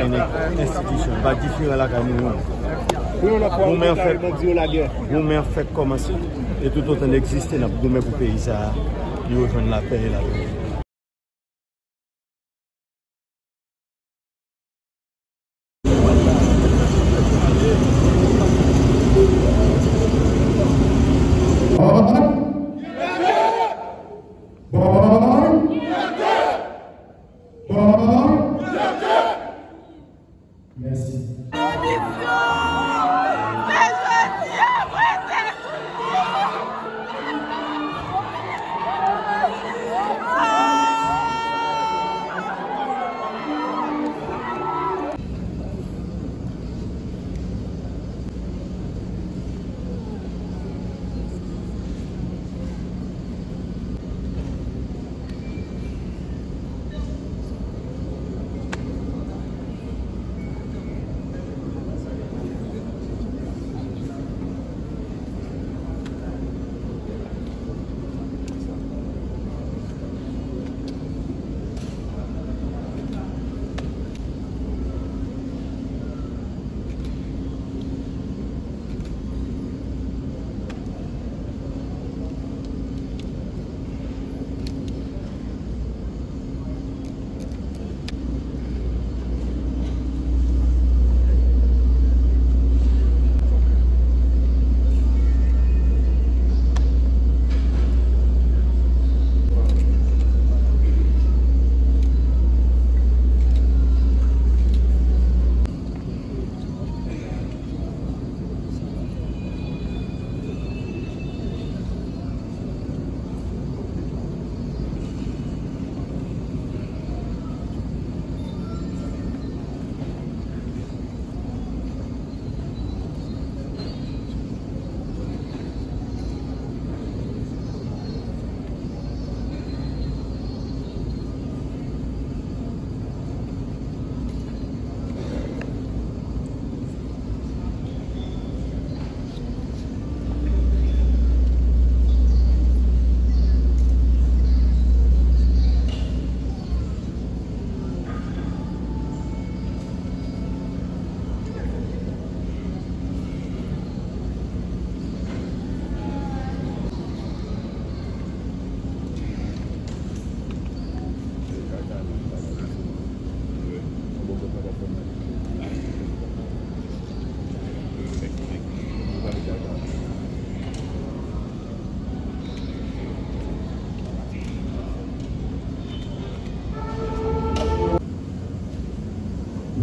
une institution, pas différent la nous fait commencer et tout autant d'exister dans le pays, ça, il rejoindre la paix et la paix. Merci.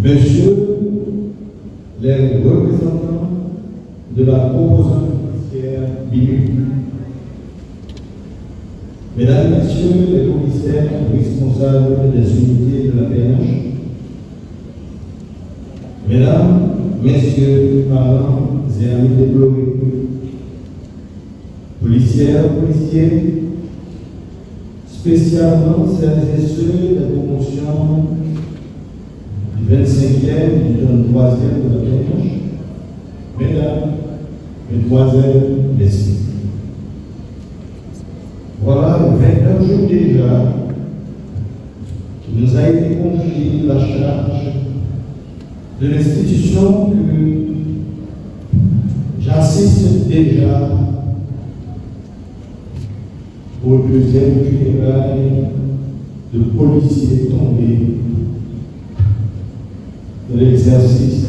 Messieurs les représentants de la proposition judiciaire BIMU, Mesdames, Messieurs les commissaires responsables des unités de la PNH, Mesdames, Messieurs, parents et amis déplorés, policières, policiers, spécialement celles et ceux des promotions du 25e, du 33e de la PNH, Mesdames, Mesdemoiselles, Messieurs. Voilà 21 jours déjà qu'il nous a été confié la charge de l'institution que j'assiste déjà au deuxième funérailles de policiers tombés de l'exercice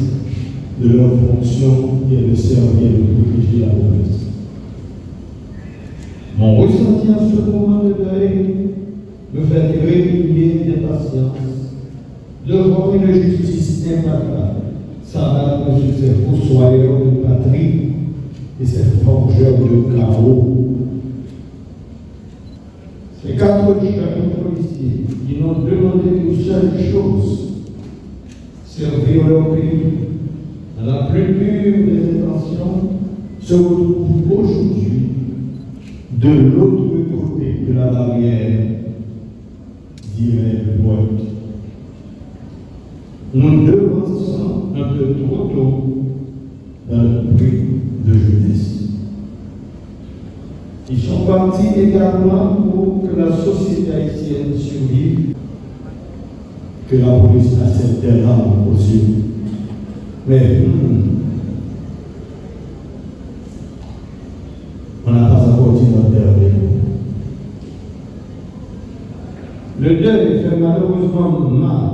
de leur fonction qui est de servir et de protéger la police. Mon ressenti en ce moment de deuil me fait réveiller d'impatience devant une justice implacable, semblable sur ces fossoyeurs de patrie et ces forgeurs de chaos. Ces 4 jeunes policiers qui n'ont demandé qu'une seule chose, servir leur pays dans la plus pure des intentions, se retrouvent aujourd'hui de l'autre côté de la barrière, dirait le poète. Nous devançons un peu trop tôt dans le prix de jeunesse. Ils sont partis également pour que la société haïtienne survive, que la police accepte des larmes aux yeux. Mais on n'a pas encore dit notre dernier mot. Le deuil fait malheureusement mal.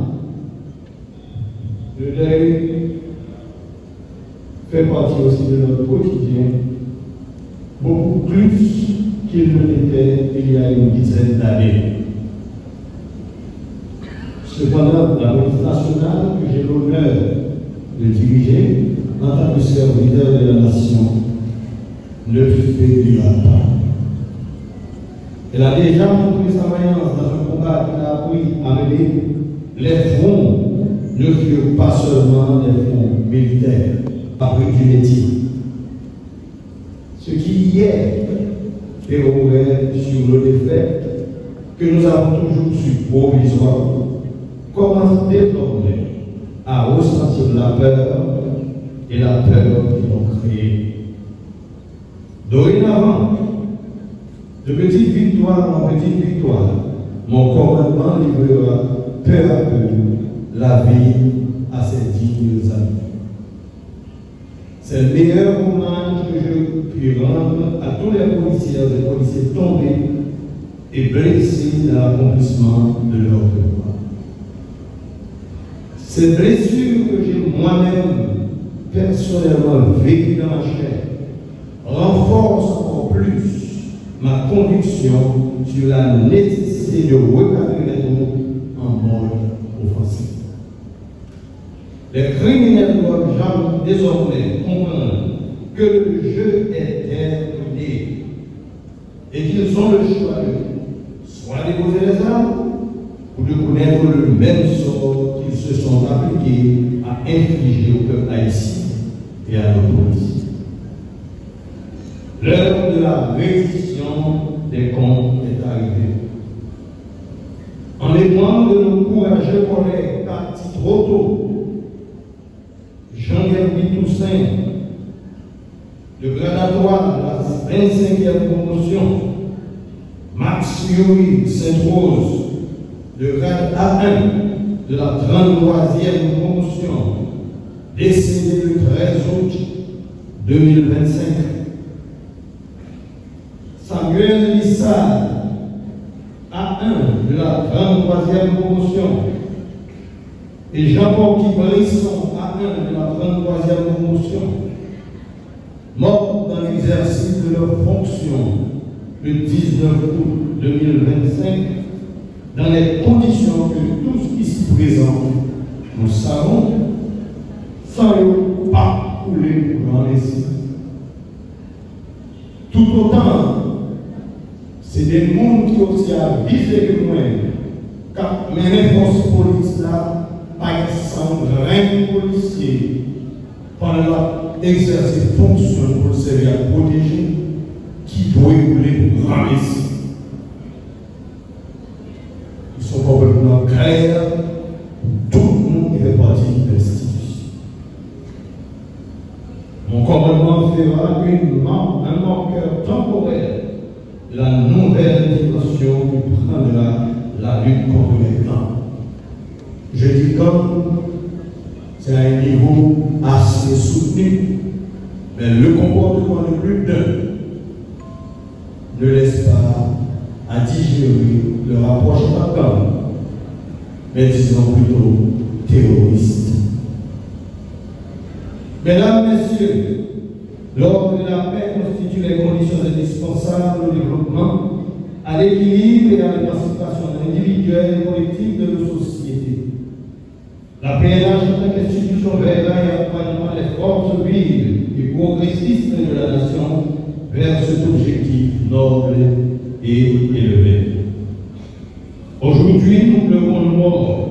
Le deuil fait partie aussi de notre quotidien, beaucoup plus qu'il ne l'était il y a une dizaine d'années. Cependant, la police nationale que j'ai l'honneur de diriger en tant que serviteur de la nation ne faiblira pas. Elle a déjà montré sa vaillance dans un combat qu'elle a appris à mener. Les fronts ne furent pas seulement des fronts militaires, appris du métier. Ce qui hier déroulait sur le défait que nous avons toujours su provisoire commence désormais à ressentir la peur et la peur qu'ils ont créée. Dorénavant, de petite victoire en petite victoire, mon commandement livrera peu à peu la vie à ses dignes amis. C'est le meilleur hommage que je puis rendre à tous les policiers et policiers tombés et blessés dans l'accomplissement de leur devoir. Ces blessures que j'ai moi-même personnellement vécues dans ma chair renforcent encore plus ma conviction sur la nécessité de recadrer les troupes en mode offensif. Les criminels doivent désormais comprendre que le jeu est terminé et qu'ils ont le choix de soit déposer les armes ou de connaître le même sort qu'ils se sont appliqués à infliger au peuple haïtien et à nos policiers. L'heure de la reddition des comptes est arrivée. En mémoire de nos courageux collègues partis trop tôt, Jean-Guerby Toussaint, le gradatoire de la 25e promotion, Max Yuri Sainte-Rose, le grade A1 de la 33e promotion, décédé le 13 août 2025. Samuel Lissard, A1 de la 33e promotion, et Jean-Paul Brisson, A1 de la 33e promotion, morts dans l'exercice de leurs fonctions le 19 août 2025, dans les conditions que tous ici présents nous savons, sans pas couler dans les cieux. Tout autant, c'est des mondes qui aussi avisé que moi, car mes forces politiques là, par exemple, un policier, pendant l'exercice fonction pour le servir à protéger, qui doit rouler pour grand ici. Ils sont complètement clairs, tout le monde fait partie de l'institution. Mon commandement fera un marqueur temporaire de la nouvelle dimension qui prendra la lutte contre les clans. Je dis comme c'est à un niveau assez soutenu, mais le comportement de plus d'un ne laisse pas à digérer le rapprochement gang, mais disons plutôt terroriste. Mesdames, Messieurs, l'ordre de la paix constitue les conditions indispensables au développement, à l'équilibre et à l'émancipation individuelle et collective de nos sociétés. La PNH en tant qu'institution veillera et accompagnera les forces vives et progressistes de la nation vers cet objectif noble et élevé. Aujourd'hui, nous pleurons le mort,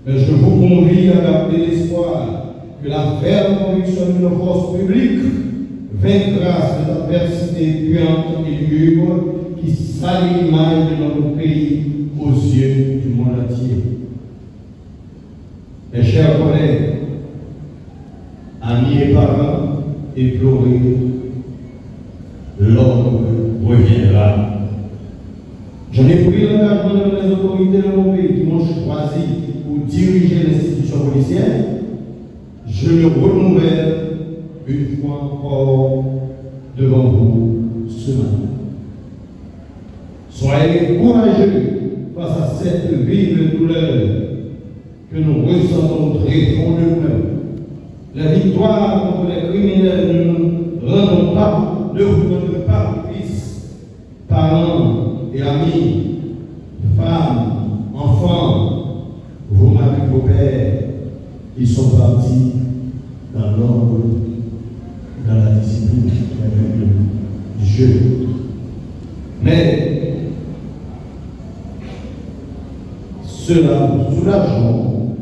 mais je vous convie à garder l'espoir que la ferme conviction de nos forces publiques vaincra cette adversité puante et lugubre qui salit l'image de notre pays aux yeux du monde entier. Mes chers collègues, amis et parents, éplorés, l'ordre reviendra. J'en ai pris l'engagement devant les autorités de mon pays qui m'ont choisi pour diriger l'institution policière. Je le renouvelle une fois encore devant vous ce matin. Soyez courageux face à cette vive douleur que nous ressentons très profondément. La victoire contre les criminels ne nous rendons pas, ne vous rendons pas, fils, parents et amis, femmes, enfants, vos maris, vos pères, ils sont partis dans l'ordre, dans la discipline, du jeu. Mais cela nous soulageons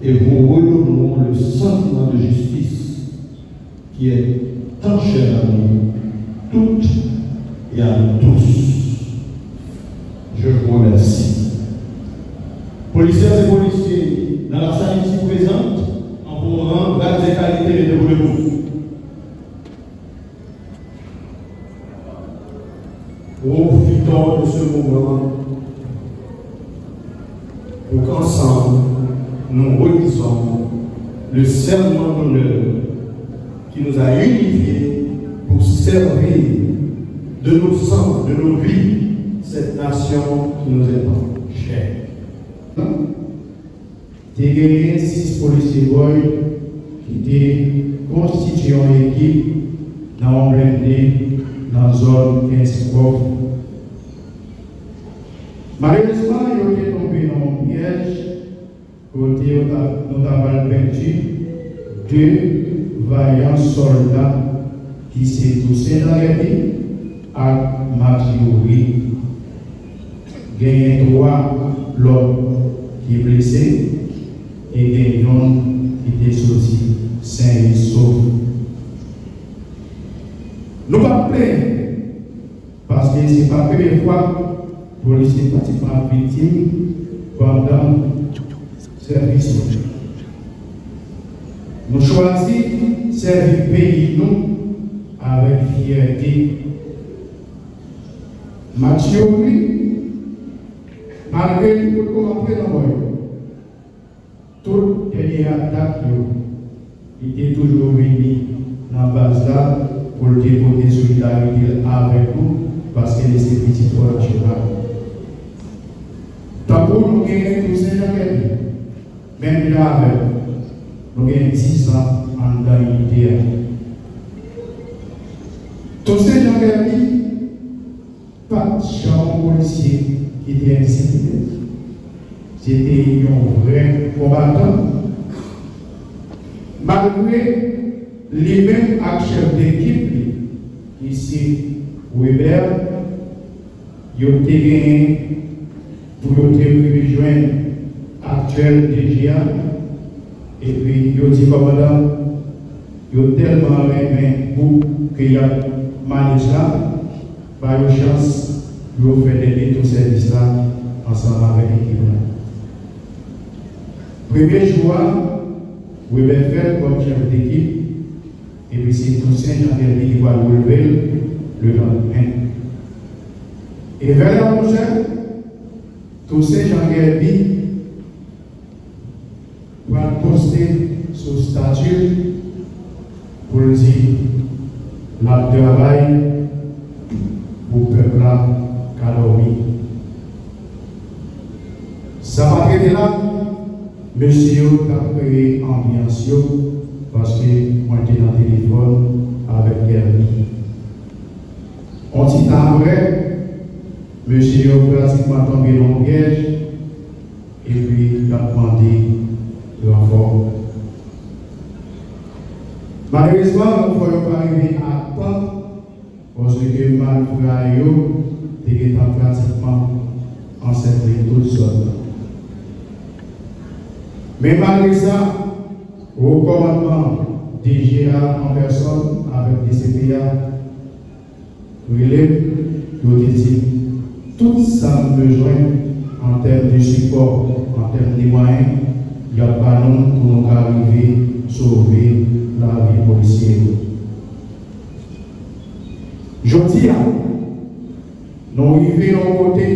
et vous redonnons le sentiment de justice qui est tant cher à nous toutes et à nous tous. Je vous remercie. Policières et policiers, dans la salle ici présente, en vous rendant grâce et qualité de vous. Profitons de ce moment pour qu'ensemble nous relisons le serment d'honneur qui nous a unifiés pour servir de nos sangs, de nos vies, cette nation qui nous est tant chère. J'ai gagné 6 policiers boys qui étaient constitués en équipe dans blindé dans la zone 15 coffres. Malheureusement, ils ont été tombés dans un piège, côté nous avons perdu 2 vaillants soldats qui s'est touché dans la vie à Mathieu. Il y a 3 l'autre qui est blessé et il y a un qui était sorti sain et sauf. Nous pas plaindre parce que ce n'est pas la première fois que les policiers participants victimes pendant le service. Nous choisissons servir le pays nous avec fierté. Mathieu, malgré tout comment faire dans le toute dernière attaque, il était toujours venu dans la base là pour déposer solidarité avec nous parce que c'est petit pour la cheval. Tant que nous avons tous ces gens, même là avec nous avons 10 ans en d'unité. Tous ces gens pas de champ policier qui était intimidé. C'était un vrai combattant. Malgré les mêmes chefs d'équipe, ici, Weber, ils ont été gagnés pour rejoindre l'actuel DGA. Et puis, ils ont dit, commandant, ils ont tellement aimé pour qu'il y a managé là, par une chance, ils ont fait aider tout service là ensemble avec l'équipe. Premier jour, Weber fait comme chef d'équipe. Et puis c'est Toussaint Jean-Guerbi qui va relever le lendemain. Et vers la prochaine, Toussaint Jean-Guerbi va poster son statut pour dire la travail pour le peuple caloré. Ça va être là, monsieur a créé ambiance. Parce que moi j'étais dans le téléphone avec Gerbi. On dit après, monsieur a pratiquement tombé dans le piège et puis il a demandé le renfort. Malheureusement, nous ne pouvons pas arriver à temps parce que malgré était pratiquement encerclé tout seul. Mais malgré ça, au commandement DGA en personne avec DCPA, relève, nous dit tout ça besoin en termes de support, en termes de moyens, il n'y a pas non pour nous arriver à sauver la vie policière. Je dis, nous arrivons d'un côté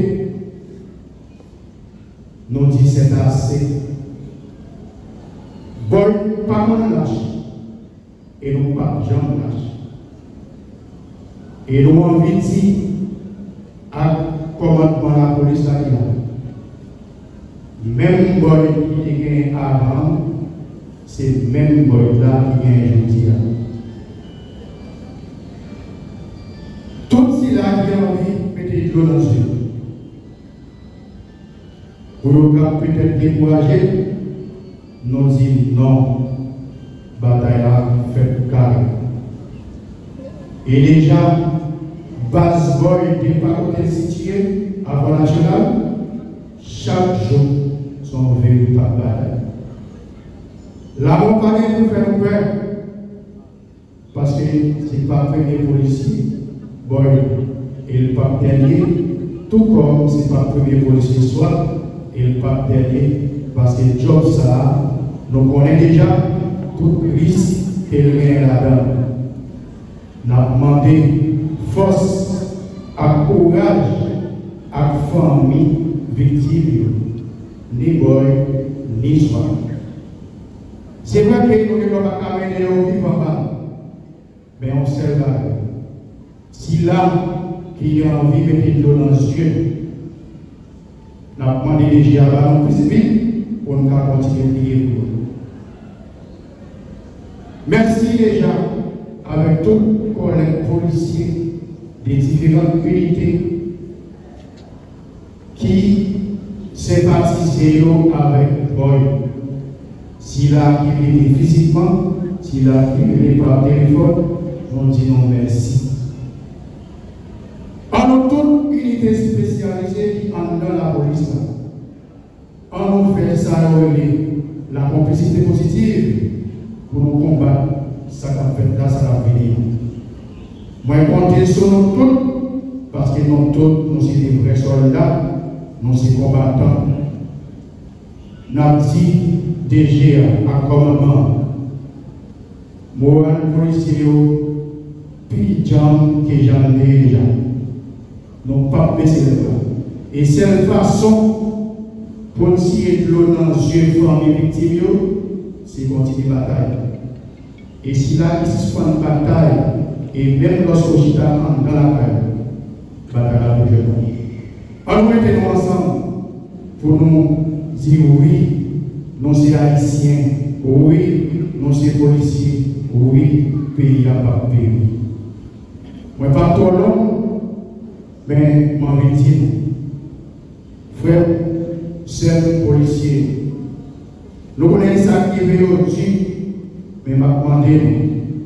nous dit c'est assez. Bon, pas mon lâche. Et nous pas jamais lâche. Et nous envie de dire à commandement de la police là, même boy qui est avant, c'est même boy là qui est aujourd'hui. Tout ce là qui a envie de mettre de l'eau dans le yeux. Pour nous peut-être décourager, nous disons non, bataille là, fait carré. Et déjà, base boy n'est pas côté situé avant national, chaque jour, son véritable bataille. La montagne nous fait peur, parce que c'est pas premier policier, boy, et le pape dernier, tout comme c'est pas premier policier soit, et le pape dernier, parce que job ça, nous connaissons déjà tout risque qu'il y a là-dedans. Nous avons demandé force, à courage, à famille victime, ni boy, ni soin. C'est vrai que nous ne pouvons pas amener au vivant, mais on sait là. Si l'âme qui a envie de mettre de l'eau dans les yeux, nous avons demandé déjà à nous plus vite pour nous continuer à prier pour nous. Merci déjà avec tous les collègues policiers des différentes unités qui sympathisent avec Boy. S'il a qui physiquement, s'il a qui par téléphone, on dit non merci. En toute unité spécialisée qui en dans la police, on nous fait ça la complicité positive pour nous combattre ça qu'a fait là, ça va venir. Moi, je compte sur nous tous, parce que nous tous, nous sommes des vrais soldats, nous sommes combattants. Nous avons dit déjà à commandement, moi, policier, puis Jean que j'en ai déjà. Nous pas baisser les bras. Et c'est une façon pour tirer de l'eau dans les yeux de famille victime, c'est continuer la bataille. Et si là, il se prend une bataille, et même lorsque je suis dans la bataille là pour je. On mettez-nous ensemble pour nous dire oui, nous sommes haïtiens, oui, nous sommes policiers, oui, pays à pas pays. Moi, pas trop long, mais je vais dire, frère, sœurs policiers, nous connaissons ça qui est aujourd'hui, mais je vais demander de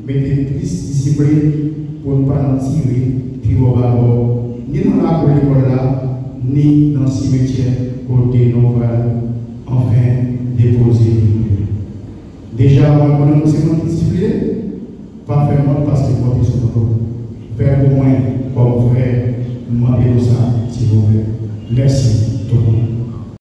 mettre plus de discipline pour ne pas tirer, puis au bord, ni dans la école là, ni dans le cimetière, côté nous enfin déposer. Déjà, moi, je suis discipliné, pas vraiment parce que